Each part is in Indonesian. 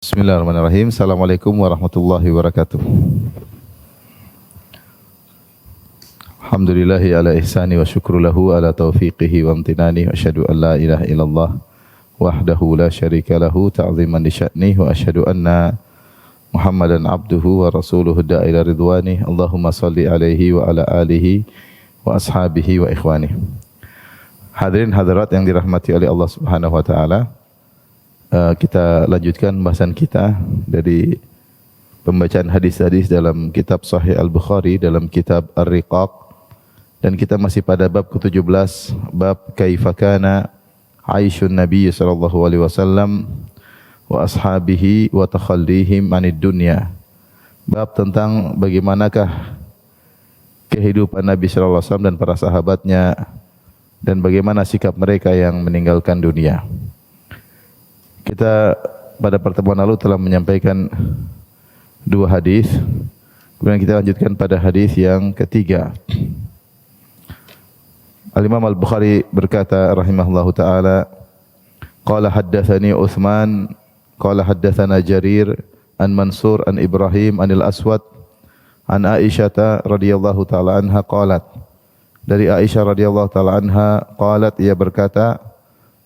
Bismillahirrahmanirrahim. Assalamualaikum warahmatullahi wabarakatuh. Alhamdulillahi ala ihsani wa syukru lahu ala taufiqihi wa amtinani wa asyhadu an la ilaha illallah wahdahu la syarika lahu ta'ziman li sya'nih wa asyhadu anna Muhammadan abduhu wa rasuluhu da'ila ridwani. Allahumma salli alaihi wa ala alihi wa ashabihi wa ikhwani. Hadirin hadirat yang dirahmati oleh Allah Subhanahu wa taala. Kita lanjutkan bahasan kita dari pembacaan hadis-hadis dalam kitab Sahih Al-Bukhari, dalam kitab Ar-Riqaq, dan kita masih pada bab ke-17, bab kaifa kana aisyun Nabi sallallahu alaihi wasallam wa ashabihi wa takhallihim anid dunya. Bab tentang bagaimanakah kehidupan Nabi sallallahu alaihi wasallam dan para sahabatnya dan bagaimana sikap mereka yang meninggalkan dunia. Kita pada pertemuan lalu telah menyampaikan dua hadis. Kemudian kita lanjutkan pada hadis yang ketiga. Al-Imam Al-Bukhari berkata rahimahullahu taala, qala haddatsani Utsman, qala haddatsana Jarir an Mansur an Ibrahim anil Aswad an Aisyah radhiyallahu taala anha qalat. Dari Aisyah radhiyallahu taala anha qalat, ia berkata,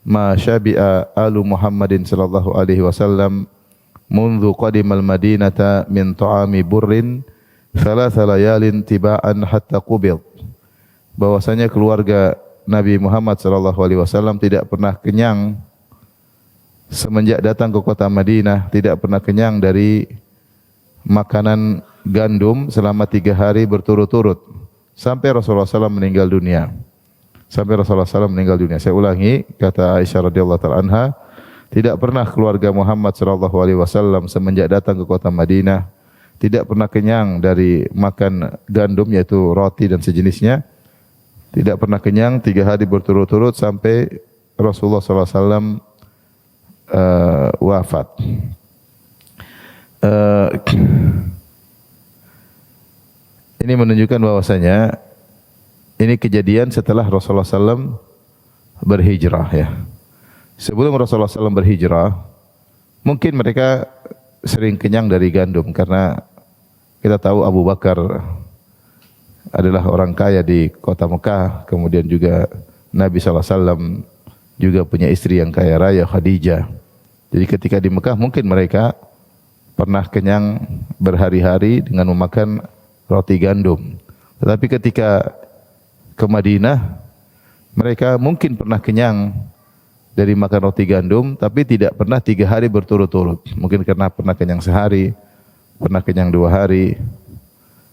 ma syabi'a alu Muhammadin sallallahu alaihi wasallam mundu qadimal madinata min ta'ami burrin thalatha layalin tiba'an hatta qubid. Bahwasanya keluarga Nabi Muhammad sallallahu alaihi wasallam tidak pernah kenyang semenjak datang ke kota Madinah, tidak pernah kenyang dari makanan gandum selama 3 hari berturut-turut sampai Rasulullah SAW meninggal dunia. Sampai Rasulullah SAW meninggal dunia. Saya ulangi, kata Aisyah radhiyallahu ta'ala anha, tidak pernah keluarga Muhammad sallallahu alaihi wasallam semenjak datang ke kota Madinah tidak pernah kenyang dari makan gandum, yaitu roti dan sejenisnya. Tidak pernah kenyang 3 hari berturut-turut sampai Rasulullah SAW wafat. Ini menunjukkan bahwasanya ini kejadian setelah Rasulullah SAW berhijrah, ya. Sebelum Rasulullah SAW berhijrah, mungkin mereka sering kenyang dari gandum karena kita tahu Abu Bakar adalah orang kaya di kota Mekah, kemudian juga Nabi SAW juga punya istri yang kaya raya, Khadijah. Jadi ketika di Mekah mungkin mereka pernah kenyang berhari-hari dengan memakan roti gandum. Tetapi ketika ke Madinah, mereka mungkin pernah kenyang dari makan roti gandum, tapi tidak pernah 3 hari berturut-turut. Mungkin karena pernah kenyang sehari, pernah kenyang 2 hari.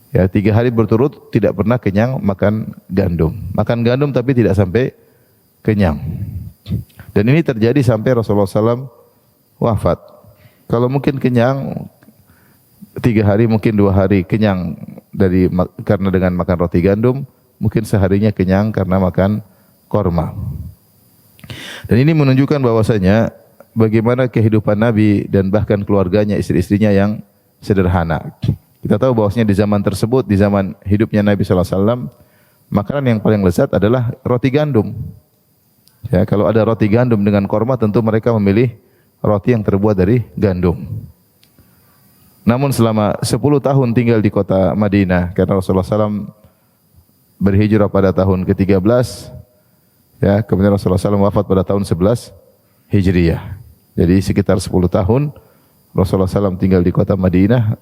Ya, 3 hari berturut tidak pernah kenyang makan gandum. Makan gandum tapi tidak sampai kenyang. Dan ini terjadi sampai Rasulullah SAW wafat. Kalau mungkin kenyang 3 hari, mungkin 2 hari kenyang karena dengan makan roti gandum, mungkin seharinya kenyang karena makan korma. Dan ini menunjukkan bahwasanya bagaimana kehidupan Nabi dan bahkan keluarganya, istri-istrinya yang sederhana. Kita tahu bahwasanya di zaman tersebut, di zaman hidupnya Nabi sallallahu alaihi wasallam, makanan yang paling lezat adalah roti gandum. Ya, kalau ada roti gandum dengan korma, tentu mereka memilih roti yang terbuat dari gandum. Namun selama 10 tahun tinggal di kota Madinah, karena Rasulullah SAW berhijrah pada tahun ke-13, ya, kemudian Rasulullah SAW wafat pada tahun 11 Hijriyah. Jadi sekitar 10 tahun Rasulullah SAW tinggal di kota Madinah,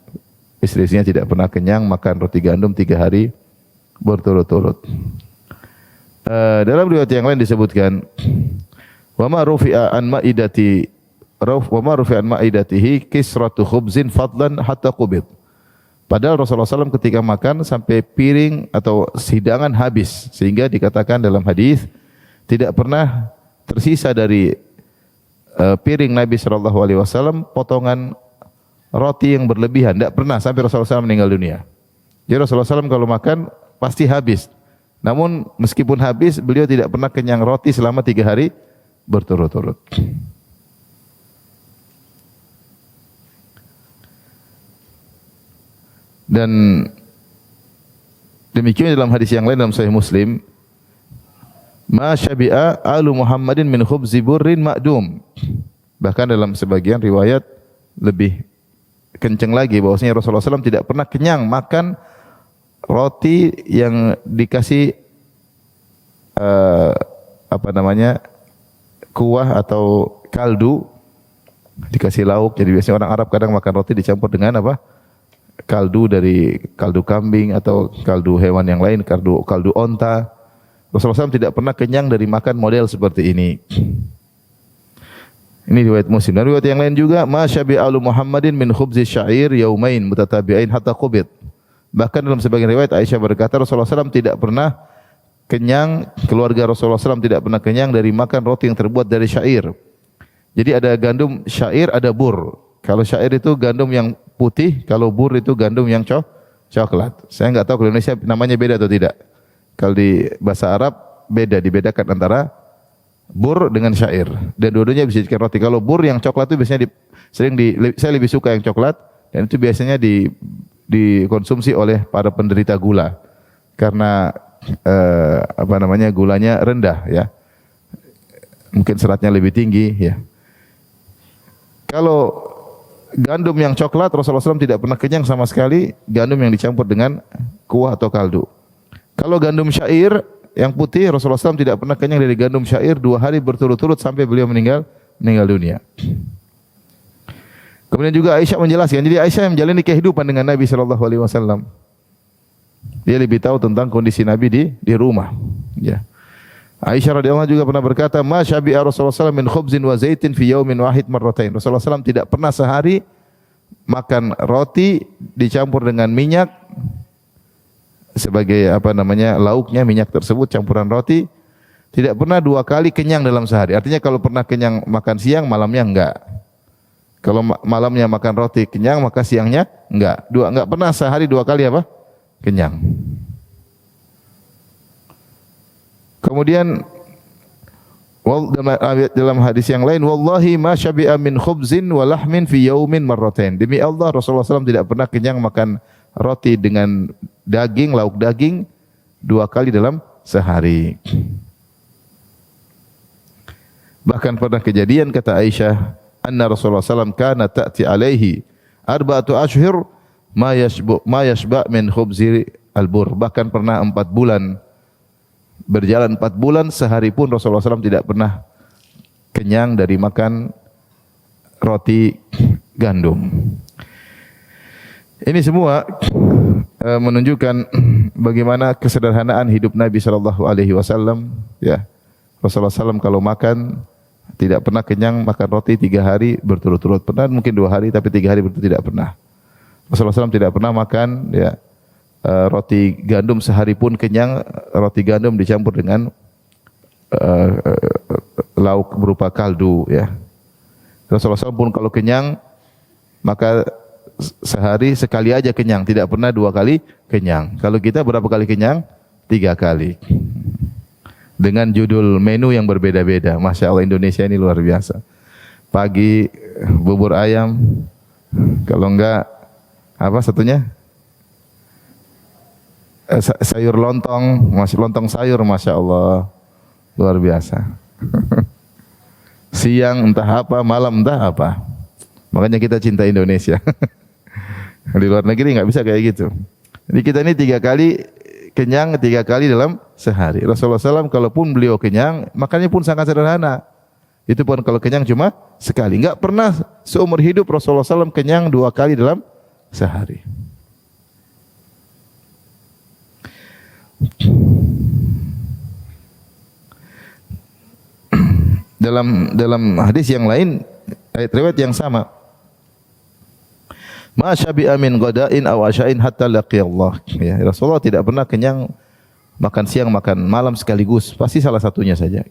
istri-istrinya tidak pernah kenyang makan roti gandum 3 hari berturut-turut. Dalam riwayat yang lain disebutkan, wa ma rufi'a an ma'idatihi kisratu khubzin fadlan hatta qubid. Padahal Rasulullah SAW ketika makan sampai piring atau hidangan habis, sehingga dikatakan dalam hadis tidak pernah tersisa dari piring Nabi SAW potongan roti yang berlebihan, tidak pernah sampai Rasulullah SAW meninggal dunia. Jadi Rasulullah SAW kalau makan pasti habis. Namun meskipun habis, beliau tidak pernah kenyang roti selama 3 hari berturut-turut. Dan demikian dalam hadis yang lain dalam Sahih Muslim, ma syabi'a alu Muhammadin min khubzi burrin ma'dum. Bahkan dalam sebagian riwayat lebih kenceng lagi bahwasanya Rasulullah SAW tidak pernah kenyang makan roti yang dikasih apa namanya, kuah atau kaldu, dikasih lauk. Jadi biasanya orang Arab kadang makan roti dicampur dengan apa? Kaldu, dari kaldu kambing atau kaldu hewan yang lain, kaldu onta. Rasulullah SAW tidak pernah kenyang dari makan model seperti ini. Ini riwayat Muslim. Dan riwayat yang lain juga, ma syabi'alu Muhammadin min khubzi syair yaumain mutatabi'ain hatta qubid. Bahkan dalam sebagian riwayat Aisyah berkata Rasulullah SAW tidak pernah kenyang, keluarga Rasulullah SAW tidak pernah kenyang dari makan roti yang terbuat dari syair. Jadi ada gandum syair, ada bur. Kalau syair itu gandum yang putih, kalau bur itu gandum yang coklat. Saya enggak tahu kalau Indonesia namanya beda atau tidak. Kalau di bahasa Arab beda, dibedakan antara bur dengan syair. Dan dua-duanya bisa dijadikan roti. Kalau bur yang coklat itu biasanya saya lebih suka yang coklat, dan itu biasanya dikonsumsi oleh para penderita gula. Karena apa namanya, gulanya rendah ya. Mungkin seratnya lebih tinggi ya. Kalau gandum yang coklat Rasulullah SAW tidak pernah kenyang sama sekali, gandum yang dicampur dengan kuah atau kaldu. Kalau gandum syair yang putih Rasulullah SAW tidak pernah kenyang dari gandum syair 2 hari berturut-turut sampai beliau meninggal dunia. Kemudian juga Aisyah menjelaskan, jadi Aisyah yang menjalani kehidupan dengan Nabi SAW. Dia lebih tahu tentang kondisi Nabi di rumah. Ya. Aisyah radhiyallahu anha juga pernah berkata, "Ma syabi'a Rasulullah SAW min khubzin wa zaitin fi yaumin wahid marratain." Rasulullah SAW tidak pernah sehari makan roti dicampur dengan minyak sebagai apa namanya, lauknya minyak tersebut campuran roti. Tidak pernah 2 kali kenyang dalam sehari. Artinya kalau pernah kenyang makan siang, malamnya enggak. Kalau malamnya makan roti kenyang, maka siangnya enggak. Enggak pernah sehari 2 kali apa? Kenyang. Kemudian dalam hadis yang lain, wallahi ma syabi'a min khubzin wa lahmin fi yaumin marratain. Demi Allah Rasulullah SAW tidak pernah kenyang makan roti dengan daging, lauk daging 2 kali dalam sehari. Bahkan pernah kejadian kata Aisyah, anna Rasulullah SAW kana ta'ti alaihi arba'atu ashhur ma yashba min khubzi al-bur. Bahkan pernah 4 bulan, berjalan 4 bulan, sehari pun Rasulullah SAW tidak pernah kenyang dari makan roti gandum. Ini semua menunjukkan bagaimana kesederhanaan hidup Nabi sallallahu alaihi wasallam ya. Rasulullah SAW kalau makan tidak pernah kenyang, makan roti 3 hari berturut-turut. Pernah mungkin 2 hari, tapi 3 hari berturut tidak pernah. Rasulullah SAW tidak pernah makan ya roti gandum sehari pun kenyang, roti gandum dicampur dengan lauk berupa kaldu ya. Rasulullah SAW pun kalau kenyang maka sehari sekali aja kenyang, tidak pernah 2 kali kenyang. Kalau kita berapa kali kenyang? 3 kali. Dengan judul menu yang berbeda-beda. Masya Allah, Indonesia ini luar biasa. Pagi bubur ayam, kalau enggak apa satunya? Sayur lontong, masih lontong sayur, Masya Allah, luar biasa. Siang entah apa, malam entah apa. Makanya kita cinta Indonesia. Di luar negeri nggak bisa kayak gitu. Jadi kita ini 3 kali kenyang, 3 kali dalam sehari. Rasulullah SAW kalaupun beliau kenyang, makannya pun sangat sederhana. Itu pun kalau kenyang cuma sekali. Enggak pernah seumur hidup Rasulullah SAW kenyang 2 kali dalam sehari. Dalam hadis yang lain, ayat riwayat yang sama. Ma syabi'a min ghada'in aw asya'in hatta laqiyallah. Ya, Rasulullah tidak pernah kenyang makan siang, makan malam sekaligus. Pasti salah satunya saja.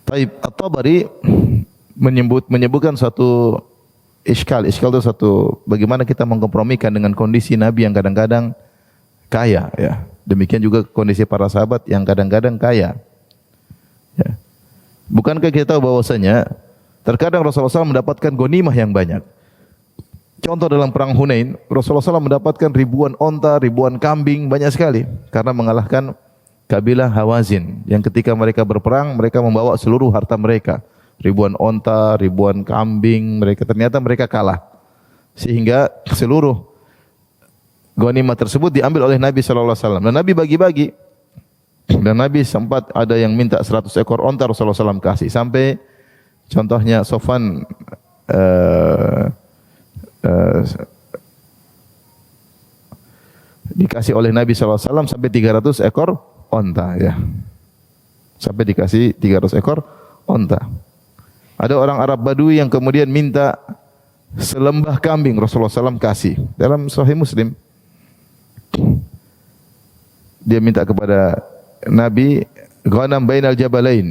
Taib At-Tabari menyebutkan suatu iskal itu satu bagaimana kita mengkompromikan dengan kondisi Nabi yang kadang-kadang kaya ya. Demikian juga kondisi para sahabat yang kadang-kadang kaya. Ya. Bukankah kita tahu bahwasanya terkadang Rasulullah SAW mendapatkan ghanimah yang banyak. Contoh dalam perang Hunain, Rasulullah SAW mendapatkan ribuan onta, ribuan kambing, banyak sekali. Karena mengalahkan kabilah Hawazin. Yang ketika mereka berperang, mereka membawa seluruh harta mereka. ribuan onta, ribuan kambing, ternyata mereka kalah. Sehingga seluruh ghanimah tersebut diambil oleh Nabi sallallahu alaihi wasallam. Dan Nabi bagi-bagi. Dan Nabi sempat ada yang minta 100 ekor onta, Rasulullah SAW kasih. Sampai contohnya Sofan dikasih oleh Nabi SAW sampai 300 ekor onta, ya. Sampai dikasih 300 ekor onta. Ada orang Arab Badui yang kemudian minta selembah kambing, Rasulullah SAW kasih. Dalam Sahih Muslim, dia minta kepada Nabi ghanam bainal jabalain,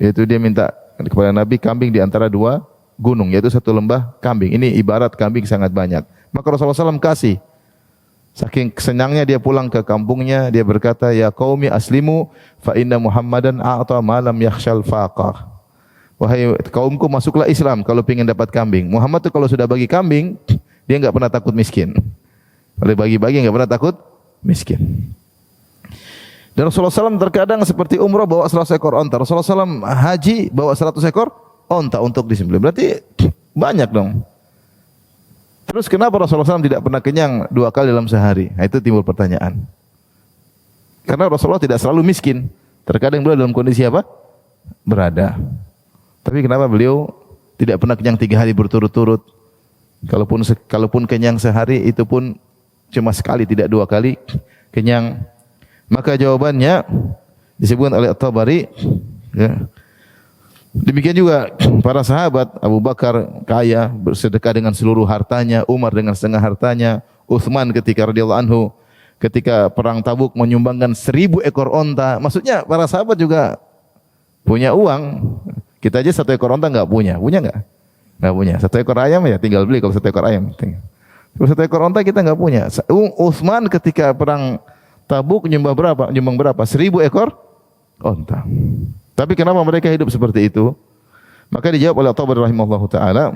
yaitu dia minta kepada Nabi kambing di antara dua gunung, yaitu satu lembah kambing. Ini ibarat kambing sangat banyak. Maka Rasulullah SAW kasih. Saking senangnya dia pulang ke kampungnya, dia berkata, ya qaumi aslimu fa inna Muhammadan a'ta ma lam yakhshal faqah. Wahai kaumku, masuklah Islam kalau ingin dapat kambing. Muhammad itu kalau sudah bagi kambing, dia enggak pernah takut miskin. Kalau bagi-bagi enggak pernah takut miskin. Dan Rasulullah SAW terkadang seperti umrah bawa 100 ekor onta. Rasulullah SAW haji bawa 100 ekor onta untuk disembelih. Berarti banyak dong. Terus kenapa Rasulullah SAW tidak pernah kenyang 2 kali dalam sehari? Nah, itu timbul pertanyaan. Karena Rasulullah tidak selalu miskin. Terkadang beliau dalam kondisi apa? Berada. Tapi kenapa beliau tidak pernah kenyang 3 hari berturut-turut? Kalaupun kenyang sehari, itu pun cuma sekali, tidak 2 kali kenyang. Maka jawabannya disebutkan oleh At-Tabari, ya. Demikian juga para sahabat, Abu Bakar kaya, bersedekah dengan seluruh hartanya, Umar dengan setengah hartanya, Utsman ketika radhiyallahu anhu ketika perang Tabuk menyumbangkan 1000 ekor onta. Maksudnya para sahabat juga punya uang. Kita aja 1 ekor onta enggak punya. Punya enggak? Enggak punya. 1 ekor ayam ya tinggal beli kalau 1 ekor ayam. Kalau 1 ekor onta kita enggak punya. Utsman ketika perang Tabuk nyumbang berapa? 1000 ekor onta. Tapi kenapa mereka hidup seperti itu? Maka dijawab oleh At-Tabari rahimahullahu taala,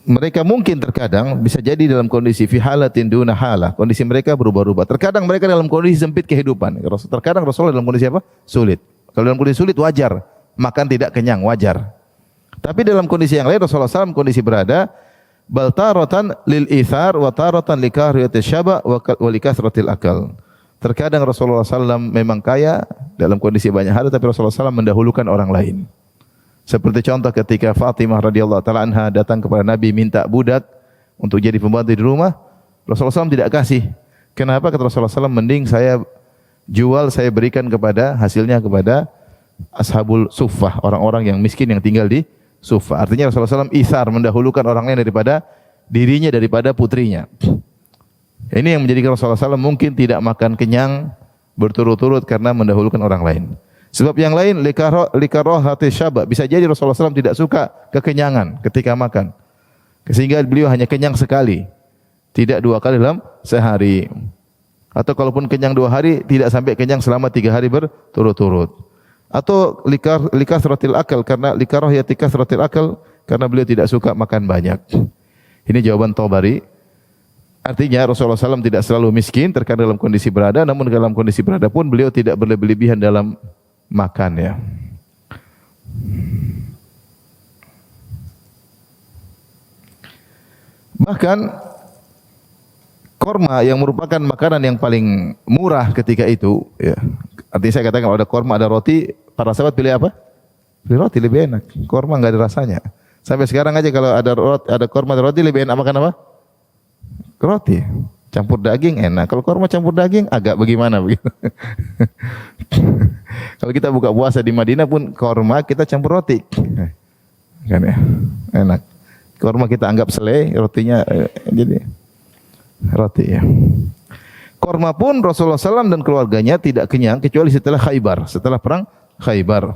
mereka mungkin terkadang bisa jadi dalam kondisi fi halatin duna halah. Kondisi mereka berubah-ubah. Terkadang mereka dalam kondisi sempit kehidupan. Terkadang Rasulullah dalam kondisi apa? Sulit. Kalau dalam kondisi sulit wajar, makan tidak kenyang wajar. Tapi dalam kondisi yang lain Rasulullah SAW kondisi berada, bal taratan lil ithar wa taratan li kahriyatis syaba wa li kasratil akal. Terkadang Rasulullah SAW memang kaya dalam kondisi banyak hal, tapi Rasulullah SAW mendahulukan orang lain. Seperti contoh ketika Fatimah radhiyallahu taala anha datang kepada Nabi minta budak untuk jadi pembantu di rumah, Rasulullah SAW tidak kasih. Kenapa? Kata Rasulullah SAW, mending saya jual, saya berikan hasilnya kepada ashabul suffah, orang-orang yang miskin yang tinggal di Sufa. Artinya Rasulullah SAW isar, mendahulukan orang lain daripada dirinya, daripada putrinya. Ini yang menjadikan Rasulullah SAW mungkin tidak makan kenyang berturut-turut karena mendahulukan orang lain. Sebab yang lain likarahati syaba, bisa jadi Rasulullah SAW tidak suka kekenyangan ketika makan, sehingga beliau hanya kenyang sekali, tidak 2 kali dalam sehari. Atau kalaupun kenyang 2 hari, tidak sampai kenyang selama 3 hari berturut-turut. Atau likasratil akal, karena likarahiyati kasratil akal, karena beliau tidak suka makan banyak. Ini jawaban Tabari. Artinya Rasulullah SAW tidak selalu miskin, terkadang dalam kondisi berada, namun dalam kondisi berada pun beliau tidak berlebihan dalam makan, ya. Bahkan korma yang merupakan makanan yang paling murah ketika itu, ya. Artinya saya katakan kalau ada korma, ada roti, para sahabat pilih apa? Pilih roti, lebih enak. Korma enggak ada rasanya. Sampai sekarang aja kalau ada korma, ada roti, lebih enak makan apa? Roti. Campur daging enak. Kalau korma campur daging agak bagaimana begitu. Kalau kita buka puasa di Madinah pun korma kita campur roti. Kan ya? Enak. Korma kita anggap selai, rotinya jadi roti, ya. Korma pun Rasulullah SAW dan keluarganya tidak kenyang kecuali setelah Khaybar, setelah perang Khaybar.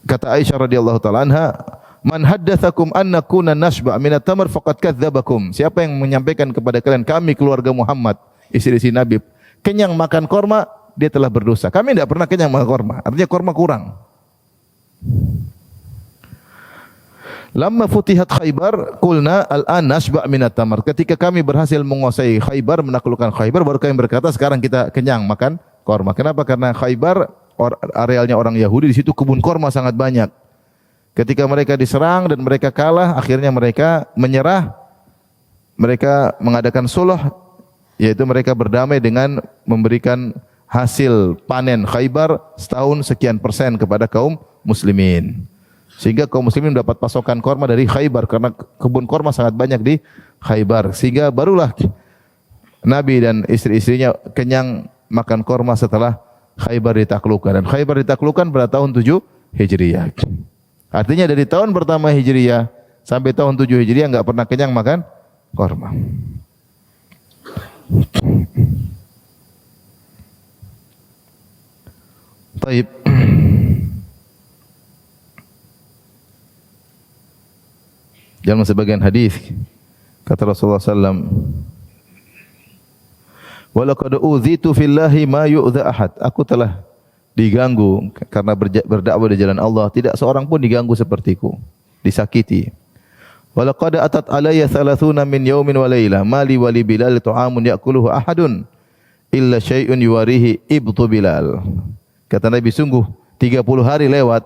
Kata Aisyah radhiyallahu taala anha, "Man haddatsakum anna kunna nashba' min at-tamr faqad kadzdzabakum." Siapa yang menyampaikan kepada kalian kami keluarga Muhammad, istri-istri Nabi, kenyang makan korma, dia telah berdosa. Kami tidak pernah kenyang makan korma. Artinya korma kurang. Lamma futihat Khaybar, qulna al-an nashba' minat tamar. Ketika kami berhasil menguasai Khaybar, menaklukkan Khaybar, baru kami berkata sekarang kita kenyang makan korma. Kenapa? Karena Khaybar arealnya orang Yahudi, di situ kebun korma sangat banyak. Ketika mereka diserang dan mereka kalah, akhirnya mereka menyerah. Mereka mengadakan suluh, yaitu mereka berdamai dengan memberikan hasil panen Khaybar setahun sekian persen kepada kaum muslimin. Sehingga kaum muslimin dapat pasokan korma dari Khaybar karena kebun korma sangat banyak di Khaybar. Sehingga barulah Nabi dan istri-istrinya kenyang makan korma setelah Khaybar ditaklukkan. Dan Khaybar ditaklukkan pada tahun 7 Hijriah. Artinya dari tahun pertama Hijriah sampai tahun 7 Hijriah enggak pernah kenyang makan korma. Baik. Dalam sebagian hadis kata Rasulullah sallam, "Wa laqad uzitu fillahi ma yu'dha ahad." Aku telah diganggu karena berdakwah di jalan Allah, tidak seorang pun diganggu sepertiku, disakiti. "Wa laqad atat alayya 30 min yaumin wa laila ma li wa li Bilal ta'amun ya'kuluhu ahadun illa syai'un yuwarihi ibtu Bilal." Kata Nabi, sungguh 30 hari lewat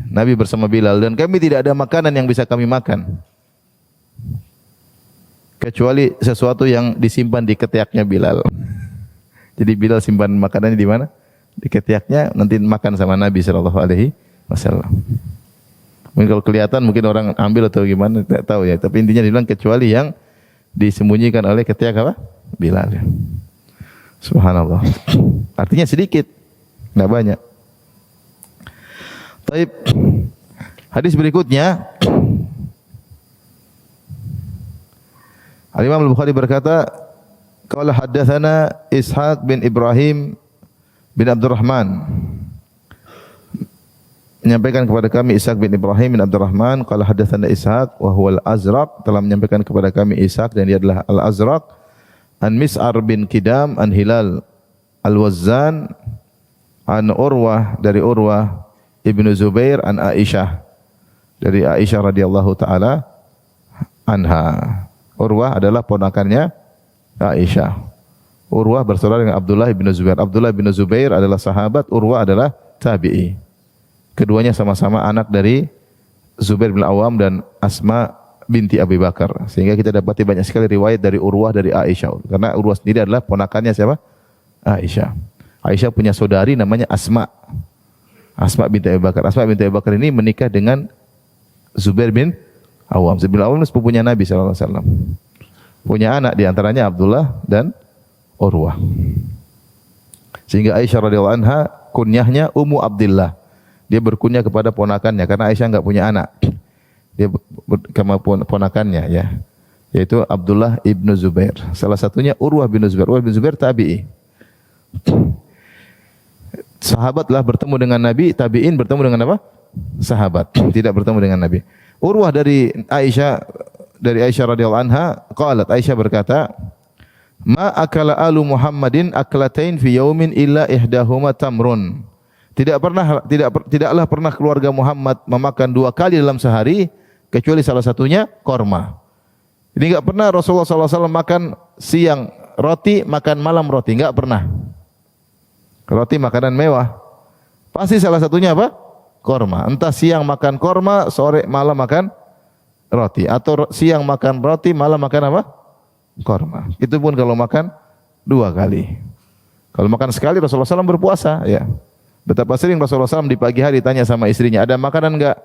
Nabi bersama Bilal dan kami tidak ada makanan yang bisa kami makan kecuali sesuatu yang disimpan di ketiaknya Bilal. Jadi Bilal simpan makanannya di mana? Di ketiaknya, nanti makan sama Nabi sallallahu alaihi wasallam. Mungkin kalau kelihatan mungkin orang ambil atau gimana tidak tahu ya, tapi intinya dibilang kecuali yang disembunyikan oleh ketiak apa? Bilal. Ya. Subhanallah. Artinya sedikit, enggak banyak. Baik. Hadis berikutnya, Al-Imam Al-Bukhari berkata, qala haddatsana Ishaq bin Ibrahim bin Abdurrahman. Menyampaikan kepada kami Ishaq bin Ibrahim bin Abdurrahman, qala haddatsana Ishaq wa huwa Al-Azraq, telah menyampaikan kepada kami Ishaq dan dia adalah Al-Azraq, an Mis'ar bin Kidam an Hilal Al-Wazzan an Urwah, dari Urwah Ibnu Zubair an Aisyah, dari Aisyah radhiyallahu taala anha. Urwah adalah ponakannya Aisyah. Urwah bersaudara dengan Abdullah bin Zubair. Abdullah bin Zubair adalah sahabat, Urwah adalah tabi'i. Keduanya sama-sama anak dari Zubair bin Awam dan Asma binti Abi Bakar. Sehingga kita dapati banyak sekali riwayat dari Urwah dari Aisyah. Karena Urwah sendiri adalah ponakannya siapa? Aisyah. Aisyah punya saudari namanya Asma. Asma binti Abi Bakar. Asma binti Abi Bakar ini menikah dengan Zubair bin Awam. Zubair bin Awam sepupunya Nabi sallallahu alaihi wasallam. Punya anak di antaranya Abdullah dan Urwah. Sehingga Aisyah radhiyallahu anha kunyahnya Ummu Abdillah. Dia berkunyah kepada ponakannya karena Aisyah enggak punya anak. Dia sama ponakannya ya, yaitu Abdullah ibnu Zubair. Salah satunya Urwah bin Zubair. Urwah bin Zubair tabi'i. Sahabatlah bertemu dengan Nabi, tabi'in bertemu dengan apa? Sahabat, tidak bertemu dengan Nabi. Urwah dari Aisyah radhiyallahu anha, qalat, Aisyah berkata, "Ma akala alu Muhammadin aklatain fi yaumin illa ihdahuma tamrun." Tidaklah pernah keluarga Muhammad memakan 2 kali dalam sehari kecuali salah satunya korma. Ini enggak pernah Rasulullah sallallahu alaihi wasallam makan siang roti, makan malam roti, enggak pernah. Roti makanan mewah. Pasti salah satunya apa? Korma. Entah siang makan korma, sore malam makan roti, atau siang makan roti, malam makan apa? Korma. Itu pun kalau makan 2 kali. Kalau makan sekali Rasulullah SAW berpuasa, ya. Betapa sering Rasulullah SAW di pagi hari tanya sama istrinya, ada makanan enggak?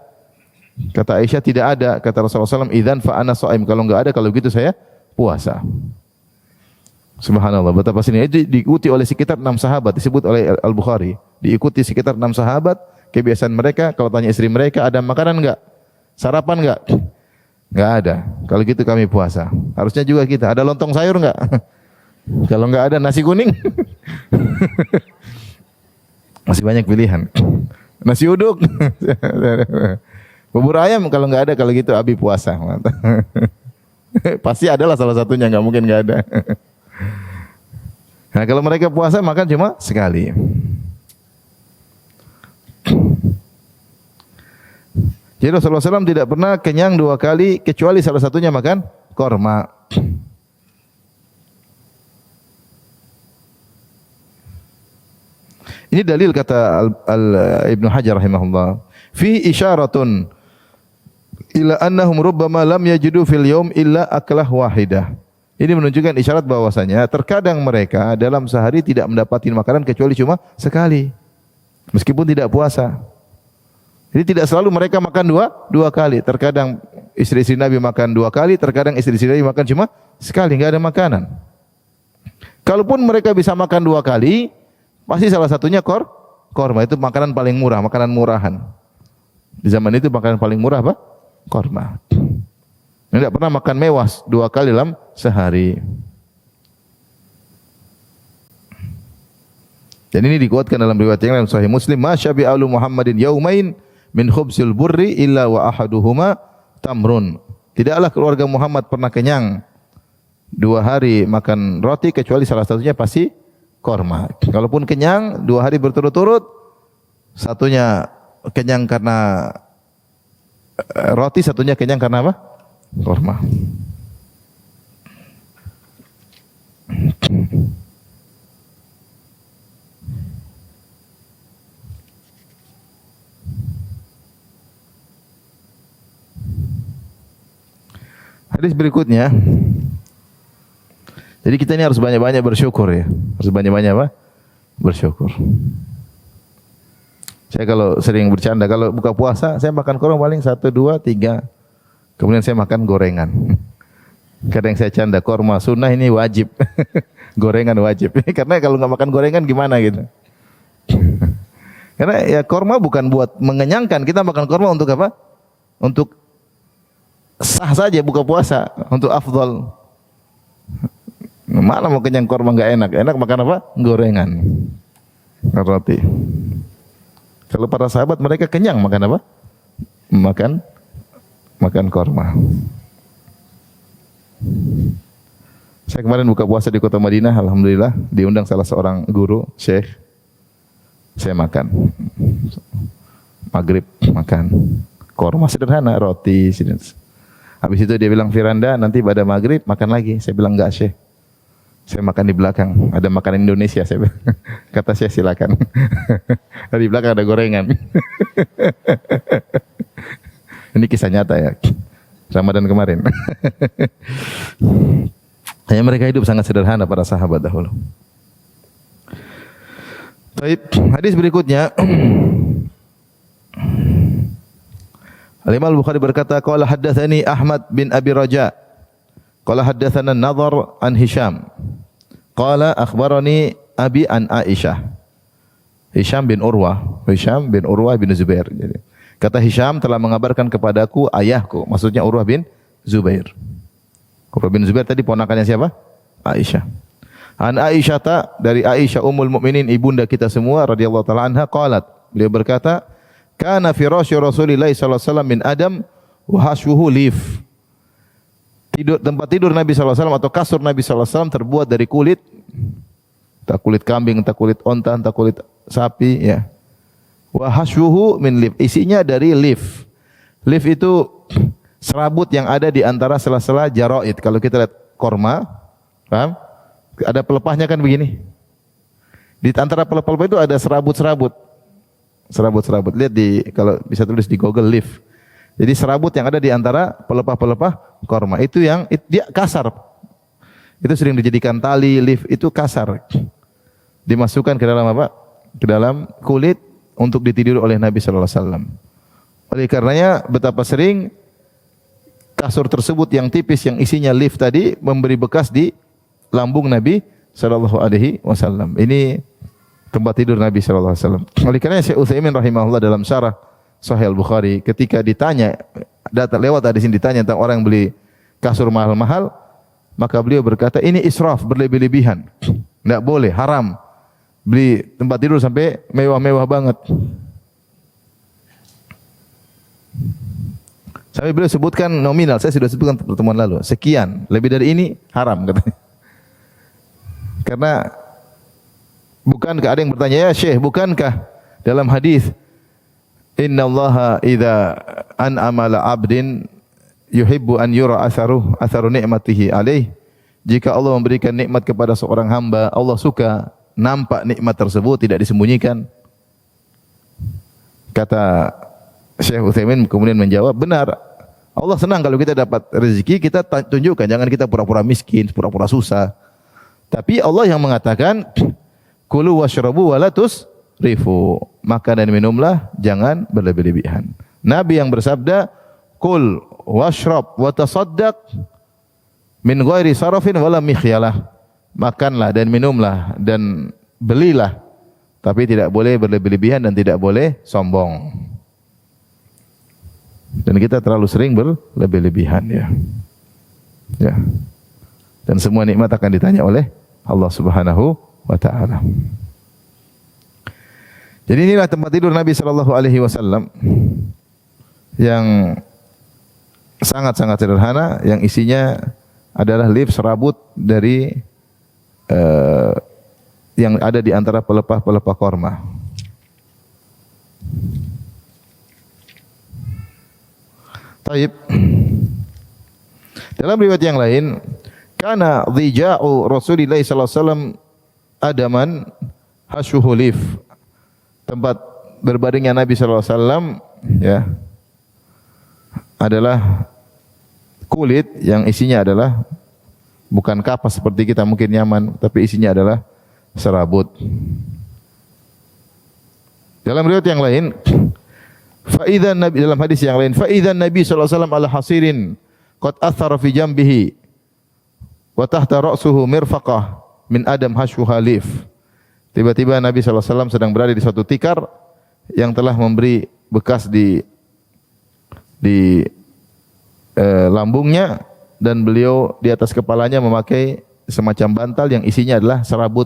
Kata Aisyah, tidak ada. Kata Rasulullah SAW, idzan fa ana shaim. Kalau enggak ada, kalau gitu saya puasa. Subhanallah, betapa sini itu diikuti oleh sekitar 6 sahabat, disebut oleh Al-Bukhari. Diikuti sekitar 6 sahabat, kebiasaan mereka kalau tanya istri mereka, ada makanan enggak? Sarapan enggak? Enggak ada. Kalau gitu kami puasa. Harusnya juga kita, ada lontong sayur enggak? Kalau enggak ada nasi kuning. Masih banyak pilihan. Nasi uduk. Bubur ayam kalau enggak ada, kalau gitu Abi puasa. Pasti adalah salah satunya, enggak mungkin enggak ada. Nah, kalau mereka puasa makan cuma sekali. Jadi Rasulullah SAW tidak pernah kenyang 2 kali kecuali salah satunya makan korma. Ini dalil kata Ibnu Hajar rahimahullah. Fi isyaratun ila annahum rubbama lam yajidu fil yaum illa aklah wahidah. Ini menunjukkan isyarat bahwasanya terkadang mereka dalam sehari tidak mendapati makanan kecuali cuma sekali. Meskipun tidak puasa. Jadi tidak selalu mereka makan dua kali. Terkadang istri-istri Nabi makan 2 kali, terkadang istri-istri Nabi makan cuma sekali, enggak ada makanan. Kalaupun mereka bisa makan 2 kali, pasti salah satunya korma. Itu makanan paling murah, makanan murahan. Di zaman itu makanan paling murah apa? Korma. Tidak pernah makan mewah 2 kali dalam sehari. Dan ini dikuatkan dalam riwayat yang lain Sahih Muslim, "Ma syabi'a alu Muhammadin yaumain min khubzil burri illa wa ahaduhuma tamrun." Tidaklah keluarga Muhammad pernah kenyang 2 hari makan roti kecuali salah satunya pasti korma. Kalaupun kenyang 2 hari berturut-turut, satunya kenyang karena roti, satunya kenyang karena apa? Korma. Hadis berikutnya. Jadi kita ini harus banyak-banyak bersyukur ya. Harus banyak-banyak apa? Bersyukur. Saya kalau sering bercanda, kalau buka puasa, saya makan korma paling 1, 2, 3. Kemudian saya makan gorengan. Kadang saya canda, korma sunnah ini wajib. Gorengan wajib. Karena kalau nggak makan gorengan gimana gitu. Karena ya korma bukan buat mengenyangkan. Kita makan korma untuk apa? Untuk sah saja buka puasa, untuk afdal. Mana mau kenyang korma nggak enak? Enak makan apa? Gorengan, roti. Kalau para sahabat mereka kenyang makan apa? Makan korma. Saya kemarin buka puasa di kota Madinah, alhamdulillah diundang salah seorang guru, syekh. Saya makan maghrib, makan korma sederhana, roti. Habis itu dia bilang, Firanda nanti pada maghrib makan lagi. Saya bilang enggak Syekh, saya makan di belakang, ada makanan Indonesia. Saya bilang. Kata Syekh silakan. Di belakang ada gorengan. Ini kisah nyata ya, Ramadan kemarin. Hanya mereka hidup sangat sederhana para sahabat dahulu. Baik, hadis berikutnya. Al-Imam Al-Bukhari berkata, qala haddatsani Ahmad bin Abi Raja. Qala haddatsana An-Nadhr an Hisham. Qala akhbarani Abi an Aisyah. Hisham bin Urwah bin Zubair. Jadi, kata Hisham telah mengabarkan kepadaku ayahku, maksudnya Urwah bin Zubair. Urwah bin Zubair tadi ponakannya siapa? Aisyah. An Aisyah, dari Aisyah ummul mukminin, ibunda kita semua radhiyallahu taala anha, qalat, beliau berkata, kana firasyu Rasulillah sallallahu alaihi wasallam min adam wa hashwuhu lif. Tempat tidur Nabi sallallahu alaihi wasallam atau kasur Nabi sallallahu alaihi wasallam terbuat dari kulit, entah kulit kambing, entah kulit onta, entah kulit sapi ya. Wa hashwuhu min lif, isinya dari lif. Lif itu serabut yang ada di antara sela-sela jaraid. Kalau kita lihat korma, paham? Ada pelepahnya kan begini. Di antara pelepah itu ada serabut-serabut. Serabut-serabut. Lihat kalau bisa tulis di Google leaf. Jadi serabut yang ada di antara pelepah-pelepah korma itu yang dia kasar. Itu sering dijadikan tali, leaf itu kasar. Dimasukkan ke dalam apa? Ke dalam kulit untuk ditiduri oleh Nabi sallallahu alaihi wasallam. Oleh karenanya betapa sering kasur tersebut yang tipis yang isinya leaf tadi memberi bekas di lambung Nabi sallallahu alaihi wasallam. Ini tempat tidur Nabi sallallahu alaihi wasallam. Oleh karena Syekh Utsaimin rahimahullah dalam syarah Sahih Al-Bukhari ketika ditanya, lewat di sini ditanya tentang orang yang beli kasur mahal-mahal, maka beliau berkata ini israf, berlebih-lebihan. Enggak boleh, haram. Beli tempat tidur sampai mewah-mewah banget. Sampai beliau sebutkan nominal, saya sudah sebutkan pertemuan lalu, sekian, lebih dari ini haram katanya. Karena bukankah ada yang bertanya, ya Syekh, bukankah dalam hadis Innallaha idza an'ama 'ala 'abdin yuhibbu an yura atharu ni'matihi alaih. Jika Allah memberikan nikmat kepada seorang hamba, Allah suka nampak nikmat tersebut, tidak disembunyikan. Kata Syekh Utsaimin kemudian menjawab, benar. Allah senang kalau kita dapat rezeki, kita tunjukkan, jangan kita pura-pura miskin, pura-pura susah. Tapi Allah yang mengatakan, kulu washrabu wa la tusrifu. Makan dan minumlah, jangan berlebih-lebihan. Nabi yang bersabda, kul washrab wa tasaddaq min ghairi sarafin wala mikhyalah. Makanlah dan minumlah dan belilah, tapi tidak boleh berlebih-lebihan dan tidak boleh sombong. Dan kita terlalu sering berlebih-lebihan ya. Ya. Dan semua nikmat akan ditanya oleh Allah Subhanahu wa taala. Jadi inilah tempat tidur Nabi sallallahu alaihi wasallam yang sangat-sangat sederhana, yang isinya adalah lift serabut dari yang ada di antara pelepah-pelepah korma. Taib. Dalam riwayat yang lain, kana dhija'u Rasulillah sallallahu alaihi wasallam adaman hasyuhulif. Tempat berbaringnya Nabi sallallahu alaihi wasallam ya adalah kulit yang isinya adalah bukan kapas seperti kita mungkin nyaman, tapi isinya adalah serabut. Dalam riwayat yang lain, fa'idzan Nabi, dalam hadis yang lain, fa'idzan Nabi sallallahu alaihi wasallam ala hasirin qad athara fi jambihi wa tahta ra'suhu mirfaqah min adam hasyu halif. Tiba-tiba Nabi sallallahu alaihi wasallam sedang berada di suatu tikar yang telah memberi bekas di lambungnya, dan beliau di atas kepalanya memakai semacam bantal yang isinya adalah serabut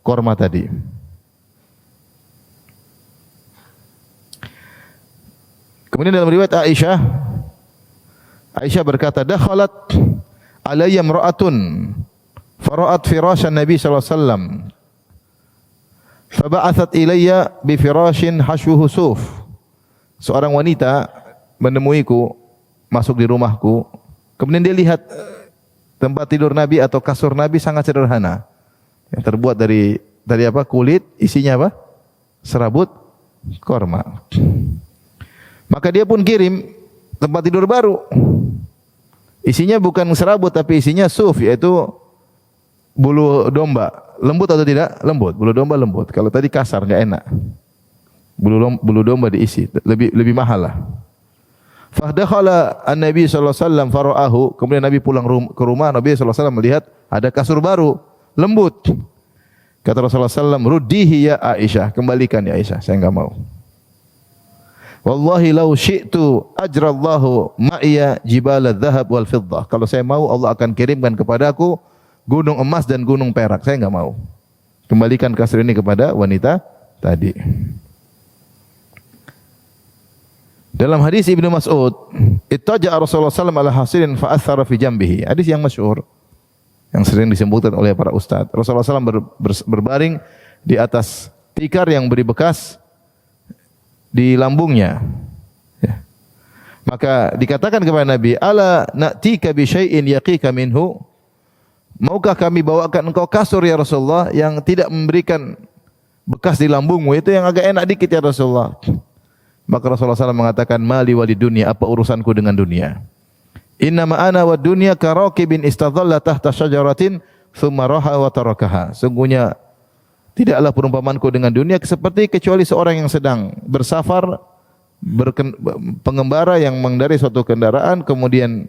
korma tadi. Kemudian dalam riwayat Aisyah berkata, dakhalat alayya imra'atun fara'at firasyan Nabi sallallahu alaihi wasallam faba'athat ilayya bi firashin hashuhu suf. Seorang wanita menemuiku, masuk di rumahku. Kemudian dia lihat tempat tidur Nabi atau kasur Nabi sangat sederhana, yang terbuat dari apa? Kulit, isinya apa? Serabut korma. Maka dia pun kirim tempat tidur baru. Isinya bukan serabut tapi isinya suf, yaitu bulu domba. Lembut atau tidak? Lembut. Bulu domba lembut. Kalau tadi kasar enggak enak. Bulu domba diisi, lebih mahal lah. Fadakhala an-Nabi sallallahu alaihi wasallam fara'ahu. Kemudian Nabi pulang ke rumah, Nabi sallallahu alaihi wasallam melihat ada kasur baru, lembut. Kata Rasulullah sallallahu alaihi wasallam, "Ruddihi ya Aisyah." Kembalikan ya Aisyah, saya enggak mau. Wallahi law syi'tu ajrallahu ma'iya jibal adz-dzahab wal fiddah. Kalau saya mau, Allah akan kirimkan kepadaku gunung emas dan gunung perak. Saya enggak mau. Kembalikan kasur ini kepada wanita tadi. Dalam hadis Ibnu Mas'ud, ittaja'a Rasulullah sallallahu alaihi wasallam ala hasirin fa athara fi jambihi. Hadis yang masyhur yang sering disebutkan oleh para ustaz. Rasulullah sallallahu berbaring di atas tikar yang beri bekas di lambungnya. Ya. Maka dikatakan kepada Nabi, "Ala na'tika bi syai'in yaqika minhu?" Maukah kami bawakan engkau kasur ya Rasulullah yang tidak memberikan bekas di lambungmu, itu yang agak enak dikit ya Rasulullah. Maka Rasulullah SAW mengatakan, mali wali dunia, apa urusanku dengan dunia? Innama ana wa dunya karakibin istadhalla tahta syajaratin thumma raha wa tarakaha. Sungguhnya tidaklah perumpamanku dengan dunia seperti kecuali seorang yang sedang bersafar, pengembara yang mengendarai suatu kendaraan, kemudian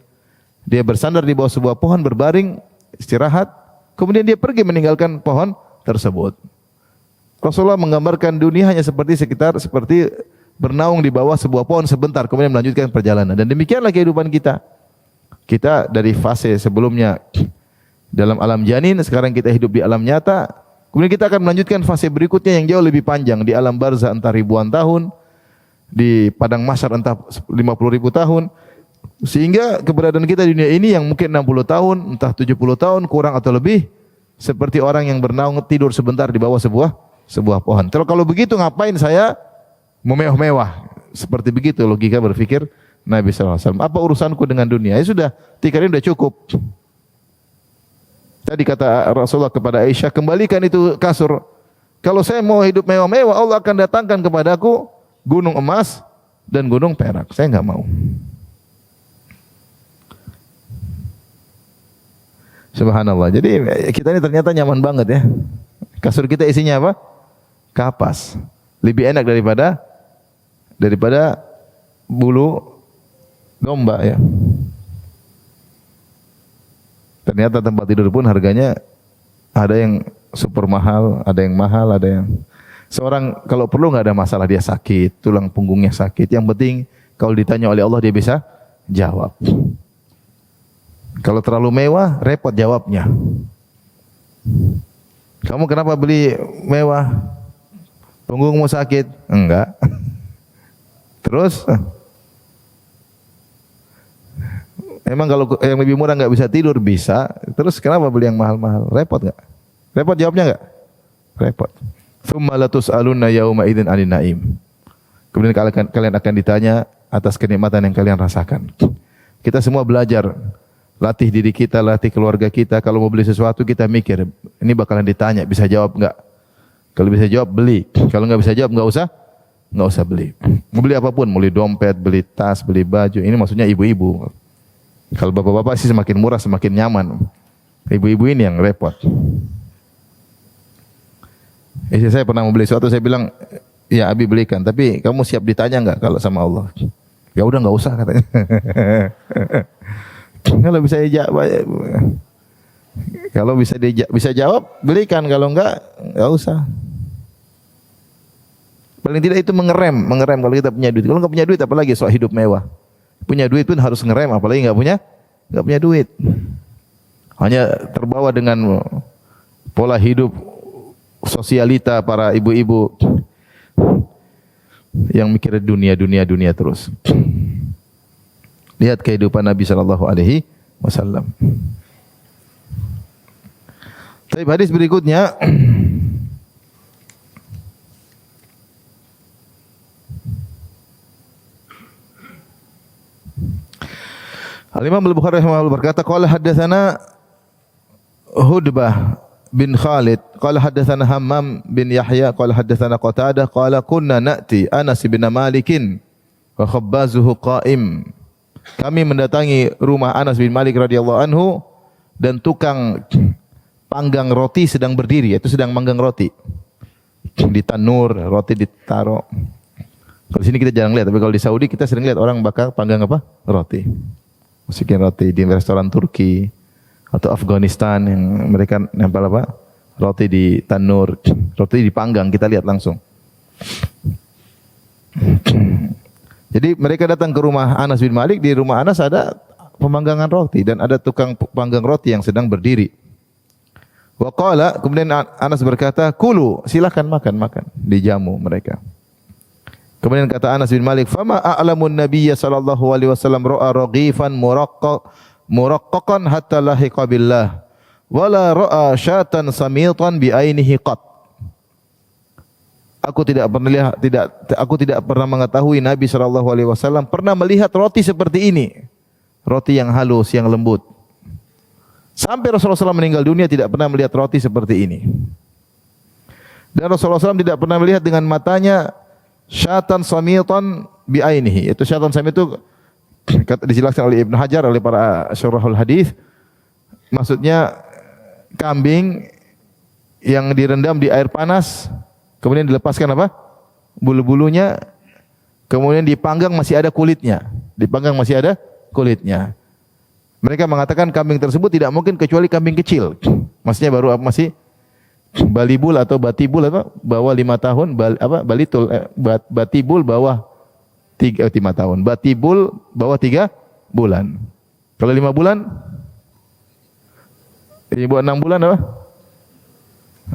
dia bersandar di bawah sebuah pohon, berbaring, istirahat, kemudian dia pergi meninggalkan pohon tersebut. Rasulullah menggambarkan dunia hanya seperti bernaung di bawah sebuah pohon sebentar, kemudian melanjutkan perjalanan. Dan demikianlah kehidupan kita. Kita dari fase sebelumnya dalam alam janin, sekarang kita hidup di alam nyata. Kemudian kita akan melanjutkan fase berikutnya yang jauh lebih panjang, di alam barzah entah ribuan tahun, di padang mahsyar entah 50.000 tahun. Sehingga keberadaan kita di dunia ini yang mungkin 60 tahun, entah 70 tahun, kurang atau lebih, seperti orang yang bernaung tidur sebentar di bawah sebuah pohon. Kalau begitu ngapain saya memewah-mewah? seperti begitu logika berpikir Nabi SAW. Apa urusanku dengan dunia? Ya sudah, tikar ini sudah cukup. Tadi kata Rasulullah kepada Aisyah, kembalikan itu kasur. Kalau saya mau hidup mewah-mewah, Allah akan datangkan kepadaku gunung emas dan gunung perak. Saya enggak mau. Subhanallah. Jadi kita ini ternyata nyaman banget ya. Kasur kita isinya apa? Kapas. Lebih enak daripada bulu domba ya. Ternyata tempat tidur pun harganya ada yang super mahal, ada yang mahal, ada yang seorang kalau perlu nggak ada masalah dia sakit, tulang punggungnya sakit. Yang penting kalau ditanya oleh Allah dia bisa jawab. Kalau terlalu mewah, repot jawabnya. Kamu kenapa beli mewah? Punggungmu sakit? Enggak. Terus? Emang kalau yang lebih murah nggak bisa tidur? Bisa. Terus kenapa beli yang mahal-mahal? Repot nggak? Repot jawabnya nggak? Repot. Tsumma latus'alunna yauma idzin 'anin na'im. Kemudian kalian akan ditanya atas kenikmatan yang kalian rasakan. Kita semua belajar. Latih diri kita, latih keluarga kita. Kalau mau beli sesuatu kita mikir, ini bakalan ditanya, bisa jawab enggak? Kalau bisa jawab beli. Kalau enggak bisa jawab enggak usah beli. Mau beli apapun, mau beli dompet, beli tas, beli baju. Ini maksudnya ibu-ibu. Kalau bapak-bapak sih semakin murah semakin nyaman. Ibu-ibu ini yang repot. Istri saya pernah mau beli sesuatu, saya bilang, ya Abi belikan, tapi kamu siap ditanya enggak kalau sama Allah? Ya udah enggak usah katanya. Kalau bisa jawab belikan, kalau enggak usah. Paling tidak itu mengerem kalau kita punya duit. Kalau enggak punya duit apalagi soal hidup mewah. Punya duit pun harus ngerem, apalagi enggak punya duit. Hanya terbawa dengan pola hidup sosialita para ibu-ibu yang mikir dunia terus. Lihat kehidupan Nabi sallallahu alaihi wasallam. Tapi hadis berikutnya Al-Imam Al-Bukhari rahimahullah berkata, qala haddatsana Hudbah bin Khalid, qala haddatsana Hammam bin Yahya, qala haddatsana Qatadah, qala kunna na'ti Anas bin Malikin wa khabbazuhu qa'im. Kami mendatangi rumah Anas bin Malik radhiyallahu anhu dan tukang panggang roti sedang berdiri, yaitu sedang manggang roti. Di tanur, roti ditaruh. Kalau di sini kita jarang lihat, tapi kalau di Saudi kita sering lihat orang bakar panggang apa? Roti. Masukin roti di restoran Turki atau Afghanistan yang mereka nempel apa? Roti di tanur, roti dipanggang, kita lihat langsung. Jadi mereka datang ke rumah Anas bin Malik, di rumah Anas ada pemanggangan roti dan ada tukang panggang roti yang sedang berdiri. Wa qala, kemudian Anas berkata, "Kulu, silakan makan." Dijamu mereka. Kemudian kata Anas bin Malik, "Fama a'lamun nabiyya sallallahu alaihi wasallam ra'a raghifan muraqqaqan hatta lahiqa billah, wala ra'a syatan samitan bi ainihi qat." Aku tidak pernah mengetahui Nabi sallallahu alaihi wasallam pernah melihat roti seperti ini. Roti yang halus, yang lembut. Sampai Rasulullah SAW meninggal dunia tidak pernah melihat roti seperti ini. Dan Rasulullah SAW tidak pernah melihat dengan matanya syatan samitan bi ainihi. Itu syatan samit itu dijelaskan oleh Ibnu Hajar, oleh para syurahul hadis. Maksudnya kambing yang direndam di air panas, kemudian dilepaskan apa? Bulu-bulunya, kemudian dipanggang masih ada kulitnya. Mereka mengatakan kambing tersebut tidak mungkin kecuali kambing kecil. Maksudnya baru masih balibul atau batibul apa? Bawah 5 tahun, batibul bawah 5 tahun. Batibul bawah 3 bulan. Kalau 5 bulan? Ini buat 6 bulan apa?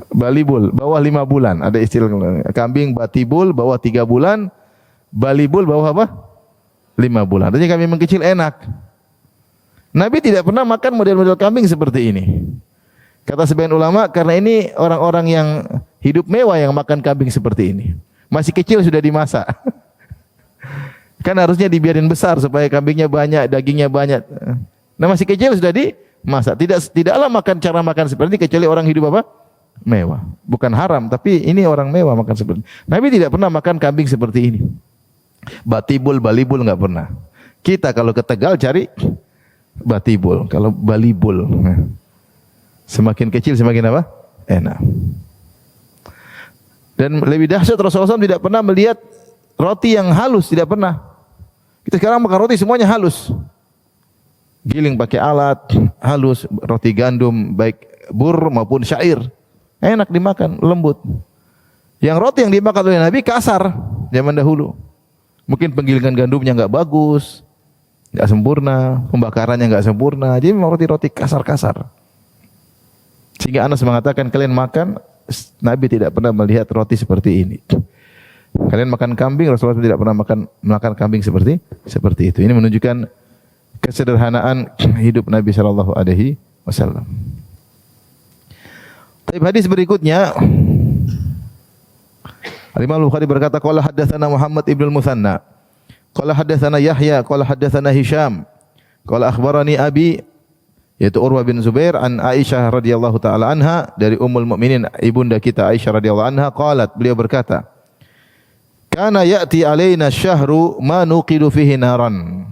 Balibul bawah 5 bulan. Ada istilah kambing batibul bawah 3 bulan, balibul bawah apa? 5 bulan. Artinya kambing kecil enak. Nabi tidak pernah makan model-model kambing seperti ini. Kata sebagian ulama, karena ini orang-orang yang hidup mewah yang makan kambing seperti ini. Masih kecil sudah dimasak. Kan harusnya dibiarin besar supaya kambingnya banyak, dagingnya banyak. Nah masih kecil sudah dimasak. Tidaklah makan cara makan seperti ini kecuali orang hidup apa? Mewah. Bukan haram, tapi ini orang mewah makan seperti ini. Nabi tidak pernah makan kambing seperti ini. Batibul, balibul enggak pernah. Kita kalau ke Tegal cari batibul, kalau balibul. Semakin kecil semakin apa? Enak. Dan lebih dahsyat Rasulullah SAW tidak pernah melihat roti yang halus, tidak pernah. Kita sekarang makan roti semuanya halus. Giling pakai alat, halus, roti gandum baik bur maupun syair. Enak dimakan, lembut. Yang roti yang dimakan oleh Nabi kasar zaman dahulu. Mungkin penggilingan gandumnya enggak bagus, enggak sempurna, pembakarannya enggak sempurna. Jadi memang roti-roti kasar-kasar. Sehingga Anas mengatakan kalian makan, Nabi tidak pernah melihat roti seperti ini. Kalian makan kambing, Rasulullah tidak pernah makan kambing seperti itu. Ini menunjukkan kesederhanaan hidup Nabi sallallahu alaihi wasallam. Tapi hadis berikutnya Al-Imam Al-Bukhari berkata qala haddatsana Muhammad ibn al-Mutsanna qala haddatsana Yahya qala haddatsana Hisham qala akhbarani abi yaitu Urwah bin Zubair an Aisyah radhiyallahu taala anha dari Ummul Mukminin ibunda kita Aisyah radhiyallahu anha qalat beliau berkata kana ya'ti alaina syahru ma nuqidu fihi naran.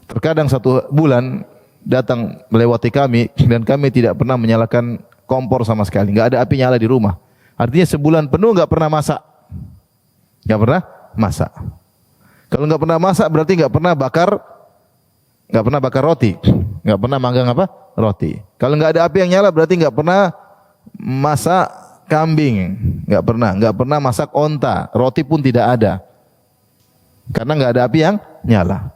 Terkadang satu bulan datang melewati kami dan kami tidak pernah menyalakan kompor sama sekali, enggak ada api nyala di rumah. Artinya sebulan penuh enggak pernah masak. Enggak pernah masak. Kalau enggak pernah masak berarti enggak pernah bakar roti. Enggak pernah manggang apa? Roti. Kalau enggak ada api yang nyala berarti enggak pernah masak kambing, enggak pernah masak onta, roti pun tidak ada. Karena enggak ada api yang nyala.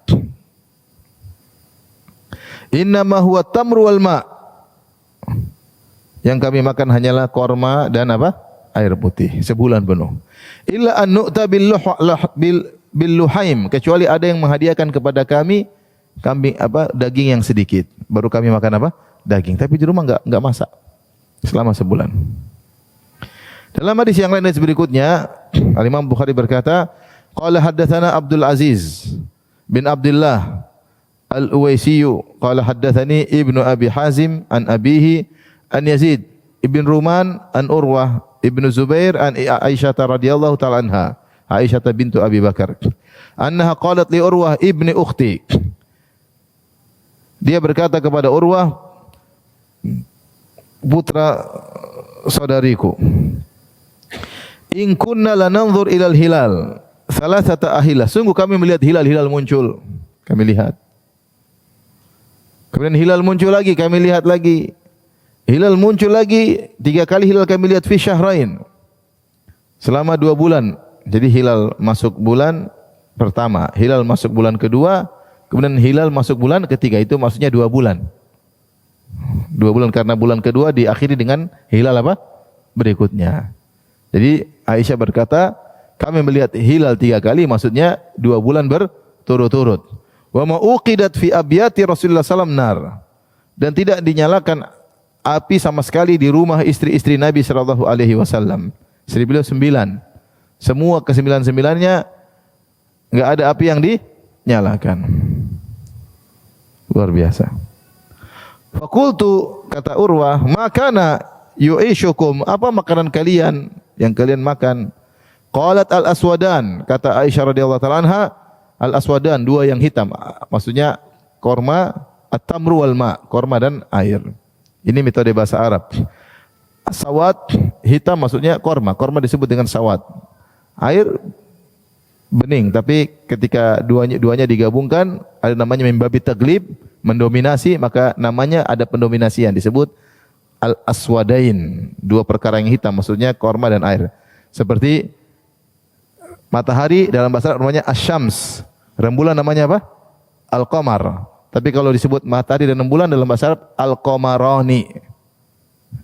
Innama huwa tamru wal ma. Yang kami makan hanyalah korma dan apa? Air putih sebulan penuh. Illa an nu'ta bil luhaim, kecuali ada yang menghadiahkan kepada kami kambing apa? Daging yang sedikit. Baru kami makan apa? Daging. Tapi di rumah enggak masak selama sebulan. Dalam hadis yang lain berikutnya, Al-Imam Bukhari berkata, qala haddatsana Abdul Aziz bin Abdullah Al-Uwaisiyu qala haddatsani Ibnu Abi Hazim an abihi an Yazid ibn Ruman an Urwah ibn Zubair an Aisyah radhiyallahu ta'ala anha Aisyah bintu Abi Bakar annaha qalat li Urwah ibni ukhti. Dia berkata kepada Urwah putra saudariku, in kunna lananzur ilal hilal salasata ahila. Sungguh kami melihat hilal muncul. Kami lihat. Kemudian hilal muncul lagi, kami lihat lagi. Hilal muncul lagi, 3 kali hilal kami lihat fi syahrain. Selama 2 bulan. Jadi hilal masuk bulan pertama, hilal masuk bulan kedua, kemudian hilal masuk bulan ketiga. Itu maksudnya 2 bulan. 2 bulan karena bulan kedua diakhiri dengan hilal apa? Berikutnya. Jadi Aisyah berkata, kami melihat hilal 3 kali, maksudnya 2 bulan berturut-turut. Wa ma uqidat fi abyati Rasulullah sallallahu alaihi wasallam nar. Dan tidak dinyalakan api sama sekali di rumah istri-istri Nabi sallallahu alaihi wasallam. Istri beliau 9. Semua ke-9-9-nya enggak ada api yang dinyalakan. Luar biasa. Fakultu, kata Urwah, makana yu'ishukum, apa makanan kalian yang kalian makan? Qalat al-aswadan, kata Aisyah radhiyallahu ta'ala anha, al-aswadan, 2 yang hitam. Maksudnya korma, at-tamru wal ma, korma dan air. Ini metode bahasa Arab. Sawat, hitam maksudnya korma. Korma disebut dengan sawat. Air, bening. Tapi ketika duanya digabungkan, ada namanya membabi taglib, mendominasi, maka namanya ada pendominasian. Disebut al-aswadain. 2 perkara yang hitam, maksudnya korma dan air. Seperti matahari dalam bahasa Arab namanya asyams. Rembulan namanya apa? Al-qamar. Tapi kalau disebut matahari dan rembulan dalam bahasa Arab al-qamarani.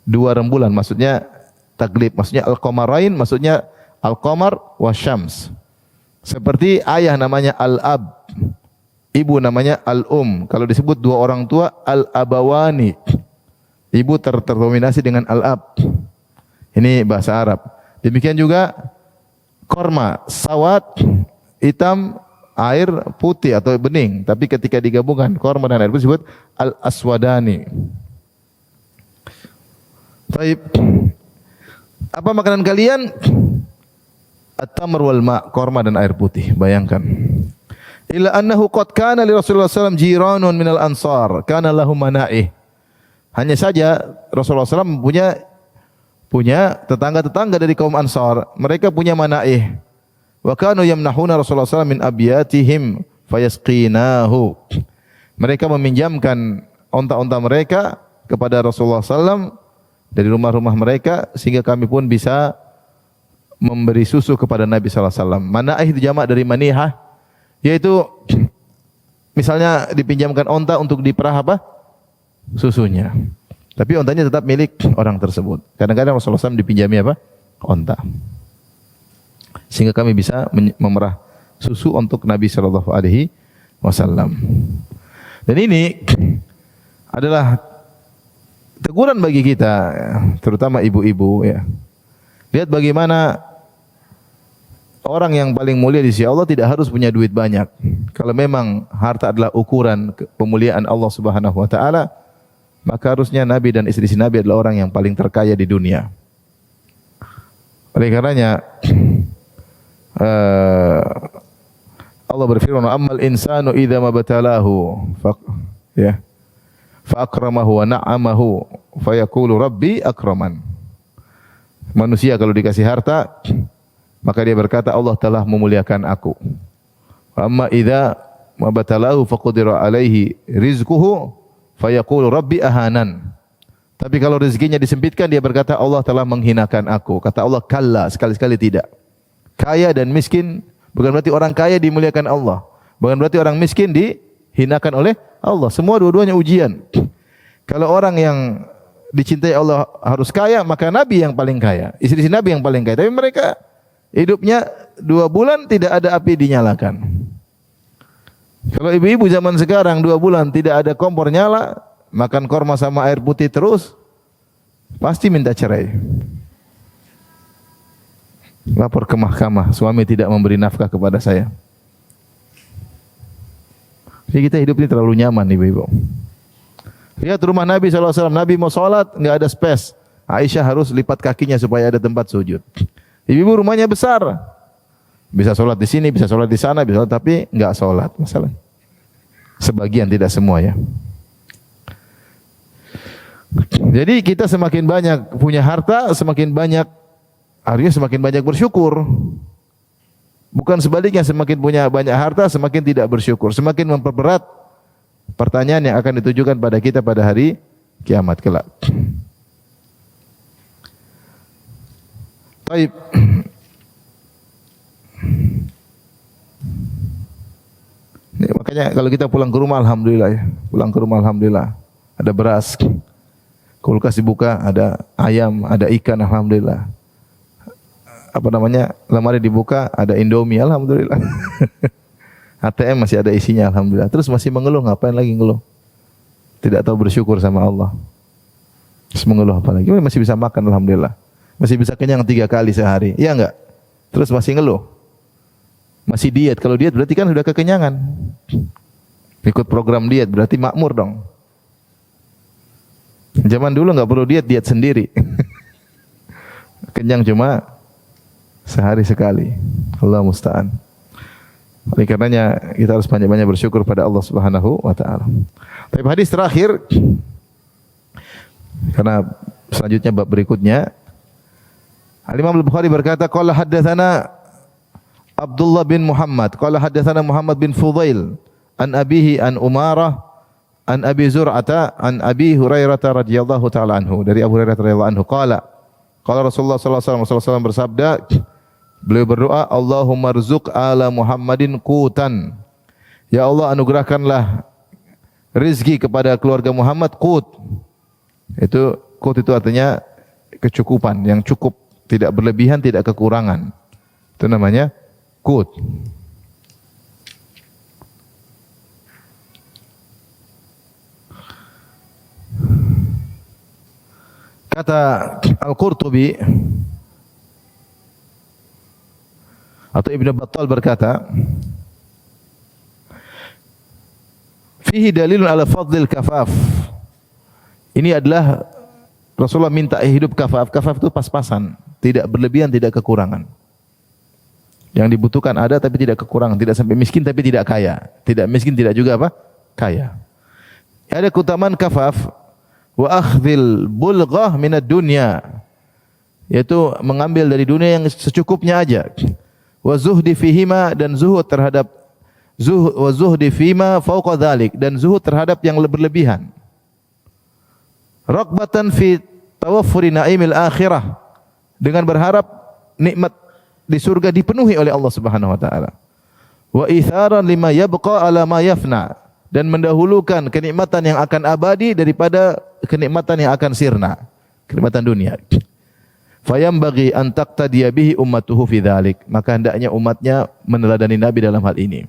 2 rembulan maksudnya taglib, maksudnya al-qamarain, maksudnya al-qamar wa syams. Seperti ayah namanya al-ab, ibu namanya al-um. Kalau disebut 2 orang tua al-abawani. Ibu terdominasi dengan al-ab. Ini bahasa Arab. Demikian juga korma, sawat, hitam, air putih atau bening, tapi ketika digabungkan korma dan air putih disebut al-aswadani. Baik. Apa makanan kalian? At-tamr wal ma', korma dan air putih. Bayangkan. Illa annahu qad kana li Rasulullah sallallahu alaihi wasallam jiranun minal ansar, kana lahum mana'ih. Hanya saja Rasulullah SAW punya tetangga-tetangga dari kaum Ansar. Mereka punya mana'ih. Wa kanu yamnahuna Rasulullah SAW min abiyatihim fayasqinahu. Mereka meminjamkan onta-onta mereka kepada Rasulullah SAW dari rumah-rumah mereka sehingga kami pun bisa memberi susu kepada Nabi sallallahu alaihi wasallam. Mana'ih itu jamak dari manihah, yaitu misalnya dipinjamkan onta untuk diperah apa? Susunya. Tapi ontanya tetap milik orang tersebut. Kadang-kadang Rasulullah SAW dipinjami apa? Onta. Sehingga kami bisa memerah susu untuk Nabi sallallahu alaihi wasallam. Dan ini adalah teguran bagi kita, terutama ibu-ibu ya. Lihat bagaimana orang yang paling mulia di sisi Allah tidak harus punya duit banyak. Kalau memang harta adalah ukuran pemuliaan Allah Subhanahu wa taala, maka harusnya Nabi dan istri-istri Nabi adalah orang yang paling terkaya di dunia. Oleh karenanya Allah berfirman, "Ammal insanu idza mabtalahu fa akramahu wa na'amahu fa yaqulu rabbi akraman." Manusia kalau dikasih harta, maka dia berkata Allah telah memuliakan aku. Wa amma idza mabtalahu faqadira alaihi rizquhu fa yaqulu rabbi ahanan. Tapi kalau rezekinya disempitkan, dia berkata Allah telah menghinakan aku. Kata Allah, kalla, sekali-sekali tidak. Kaya dan miskin bukan berarti orang kaya dimuliakan Allah, bukan berarti orang miskin dihinakan oleh Allah. Semua dua-duanya ujian. Kalau orang yang dicintai Allah harus kaya, maka Nabi yang paling kaya, istri Nabi yang paling kaya. Tapi mereka hidupnya 2 bulan tidak ada api dinyalakan. Kalau ibu-ibu zaman sekarang 2 bulan tidak ada kompor nyala, makan korma sama air putih terus, pasti minta cerai. Lapor ke mahkamah, suami tidak memberi nafkah kepada saya. Jadi kita hidup ini terlalu nyaman, ibu-ibu. Lihat rumah Nabi SAW, Nabi mau sholat, nggak ada space. Aisyah harus lipat kakinya supaya ada tempat sujud. Ibu-ibu rumahnya besar, bisa sholat di sini, bisa sholat di sana, bisa sholat, tapi nggak sholat. Masalah. Sebagian, tidak semua ya. Jadi kita semakin banyak punya harta, semakin banyak, artinya semakin banyak bersyukur. Bukan sebaliknya, semakin punya banyak harta, semakin tidak bersyukur. Semakin memperberat pertanyaan yang akan ditujukan pada kita pada hari kiamat kelak. Baik. Makanya kalau kita pulang ke rumah, alhamdulillah ya. Pulang ke rumah, alhamdulillah. Ada beras, kulkas dibuka, ada ayam, ada ikan, alhamdulillah. Lemari dibuka, ada Indomie, alhamdulillah. ATM masih ada isinya, alhamdulillah. Terus masih mengeluh, ngapain lagi ngeluh? Tidak tahu bersyukur sama Allah. Terus mengeluh apa lagi? Masih bisa makan, alhamdulillah. Masih bisa kenyang 3 kali sehari, iya enggak? Terus masih ngeluh. Masih diet. Kalau diet berarti kan sudah kekenyangan. Ikut program diet berarti makmur dong. Zaman dulu enggak perlu diet, diet sendiri. Kenyang cuma sehari sekali. Allah musta'an. Oleh karenanya kita harus banyak-banyak bersyukur pada Allah Subhanahu wa taala. Tapi hadis terakhir, karena selanjutnya bab berikutnya, Al-Imam Al-Bukhari berkata, qala haddatsana Abdullah bin Muhammad, qala haddatsana Muhammad bin Fudail an abihi an Umarah an Abi Zur'ata an Abi Hurairah radhiyallahu taala anhu, dari Abu Hurairah radhiyallahu anhu qala Rasulullah sallallahu alaihi wasallam bersabda, beliau berdoa, Allahumma rzuq ala Muhammadin qutan. Ya Allah, anugerahkanlah rezeki kepada keluarga Muhammad qut. Qut itu artinya kecukupan, yang cukup, tidak berlebihan, tidak kekurangan. Itu namanya qut. Kata Al-Qurtubi atau Ibn Battal berkata, Fihi dalilun ala fadlil kafaf. Ini adalah Rasulullah minta hidup kafaf. Kafaf itu pas-pasan, tidak berlebihan, tidak kekurangan. Yang dibutuhkan ada tapi tidak kekurangan, tidak sampai miskin tapi tidak kaya. Tidak miskin tidak juga apa? Kaya. Ada keutamaan kafaf wa akhdhil bulghah minad dunya, yaitu mengambil dari dunia yang secukupnya aja. Wa zuhdi fihima, dan zuhud terhadap wa zuhdi fima fauqa dzalik, dan zuhud terhadap yang berlebihan. Raghbatan fi tawaffuri naimil akhirah, dengan berharap nikmat di surga dipenuhi oleh Allah Subhanahu wa taala. Wa itharan lima yabqa ala ma yafna, dan mendahulukan kenikmatan yang akan abadi daripada kenikmatan yang akan sirna, kenikmatan dunia. Fayambaghi an taqtadiya bihi ummatuhu fi dzalik, maka hendaknya umatnya meneladani Nabi dalam hal ini.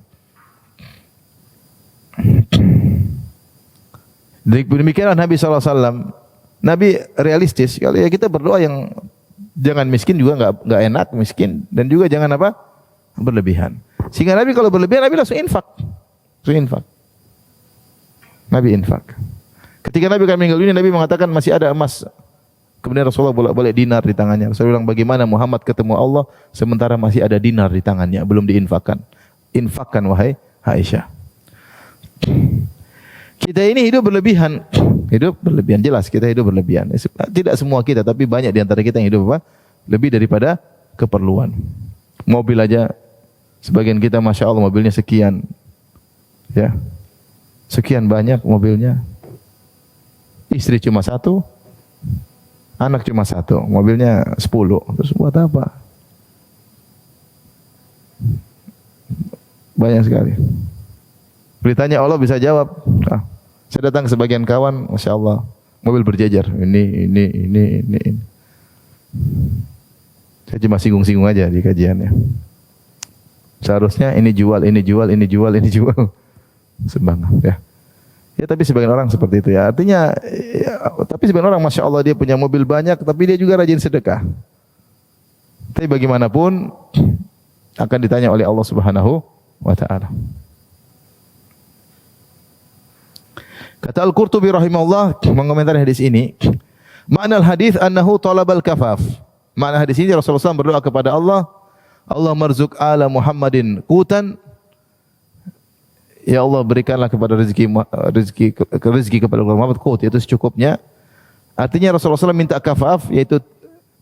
Demikianlah Nabi SAW. Nabi realistis. Kalau ya kita berdoa yang jangan miskin juga enggak enak miskin, dan juga jangan apa? Berlebihan. Sehingga Nabi kalau berlebihan Nabi langsung infak. Nabi infak. Ketika Nabi akan meninggal dunia, Nabi mengatakan masih ada emas. Kemudian Rasulullah bolak-balik dinar di tangannya. Rasulullah bilang, bagaimana Muhammad ketemu Allah sementara masih ada dinar di tangannya, belum diinfakkan. Infakkan wahai Aisyah. Kita ini hidup berlebihan. Hidup berlebihan, jelas kita hidup berlebihan. Tidak semua kita, tapi banyak di antara kita yang hidup apa? Lebih daripada keperluan. Mobil aja, sebagian kita Masya Allah mobilnya sekian. Ya, sekian banyak mobilnya. Istri cuma satu, anak cuma satu, mobilnya 10. Terus buat apa? Banyak sekali. Beritanya Allah bisa jawab. Saya datang ke sebagian kawan, Masya Allah, mobil berjejer. Ini. Saya cuma singgung-singgung aja di kajiannya. Seharusnya ini jual. Subhanallah, ya. Ya, tapi sebagian orang seperti itu ya. Artinya, tapi sebagian orang Masya Allah dia punya mobil banyak, tapi dia juga rajin sedekah. Tapi bagaimanapun akan ditanya oleh Allah Subhanahu wa Ta'ala. Kata Al-Qurtubi rahimahullah mengomentari hadis ini, makna hadis annahu talabal kafaf. Makna hadis ini Rasulullah SAW berdoa kepada Allah, Allah marzuk ala Muhammadin qutan. Ya Allah, berikanlah kepada rezeki kepada Muhammad qut, yaitu secukupnya. Artinya Rasulullah SAW minta kafaf, yaitu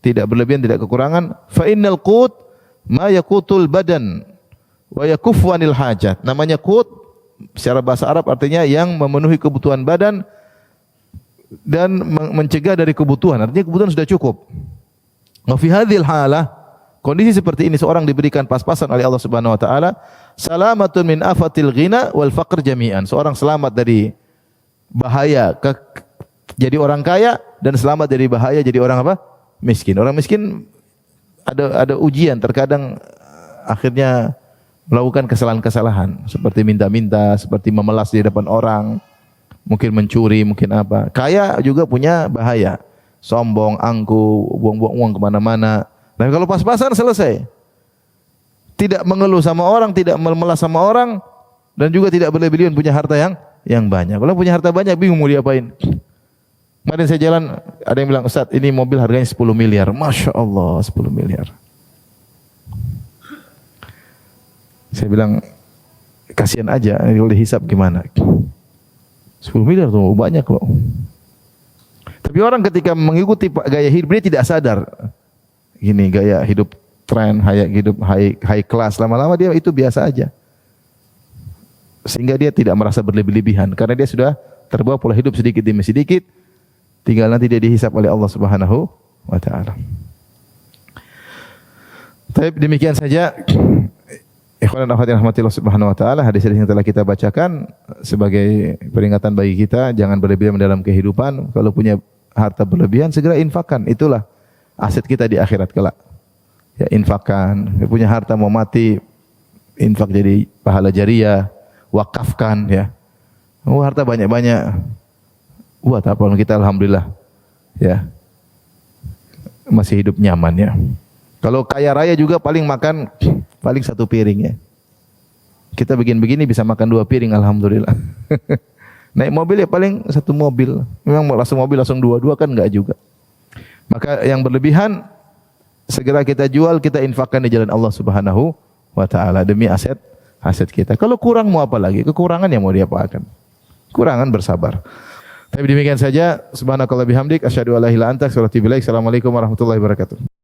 tidak berlebihan, tidak kekurangan. Fa innal qut ma yaqutul badan wa yakuffu anil hajat. Namanya qut secara bahasa Arab artinya yang memenuhi kebutuhan badan dan mencegah dari kebutuhan. Artinya kebutuhan sudah cukup. Wa fi hadhil halah, kondisi seperti ini seorang diberikan pas-pasan oleh Allah Subhanahu wa taala, salamatun min afatil ghina wal faqr jami'an. Seorang selamat dari bahaya jadi orang kaya, dan selamat dari bahaya jadi orang apa? Miskin. Orang miskin ada ujian, terkadang akhirnya melakukan kesalahan-kesalahan seperti minta-minta, seperti memelas di depan orang, mungkin mencuri, mungkin apa. Kaya juga punya bahaya, sombong, angku, buang-buang uang kemana-mana. Tapi kalau pas-pasan selesai. Tidak mengeluh sama orang, tidak memelas sama orang, dan juga tidak berlebihan punya harta yang banyak. Kalau punya harta banyak bingung mau diapain. Kemarin saya jalan, ada yang bilang, Ustaz, ini mobil harganya 10 miliar. Masya Allah, 10 miliar. Saya bilang, kasihan aja, kalau dihisap gimana? 10 miliar tuh banyak loh. Tapi orang ketika mengikuti gaya hidup dia tidak sadar. Gini gaya hidup tren, gaya hidup high class, lama-lama dia itu biasa aja. Sehingga dia tidak merasa berlebih-lebihan karena dia sudah terbawa pola hidup sedikit demi sedikit, tinggal nanti dia dihisap oleh Allah Subhanahu wa taala. Tapi demikian saja. Ikhwan dan akhwat yang rahmatillah Subhanahu wa taala, hadis-hadis yang telah kita bacakan sebagai peringatan bagi kita jangan berlebihan dalam kehidupan. Kalau punya harta berlebihan segera infakkan. Itulah aset kita di akhirat kelak. Ya, infakkan. Punya harta mau mati, infak jadi pahala jariah, wakafkan ya. Oh, harta banyak-banyak. Buat apa kita alhamdulillah ya. Masih hidup nyaman ya. Kalau kaya raya juga paling makan paling 1 piring ya. Kita bikin begini bisa makan 2 piring, alhamdulillah. Naik mobil ya paling 1 mobil. Memang mau langsung mobil langsung 2 kan enggak juga. Maka yang berlebihan segera kita jual, kita infakkan di jalan Allah Subhanahu wa taala demi aset kita. Kalau kurang mau apa lagi? Kekurangan yang mau diapakan? Kurangan bersabar. Tapi demikian saja. Subhanakallah bihamdik asyhadu an la ilaha illa anta astaghfiruka wa atubu ilaik. Assalamualaikum warahmatullahi wabarakatuh.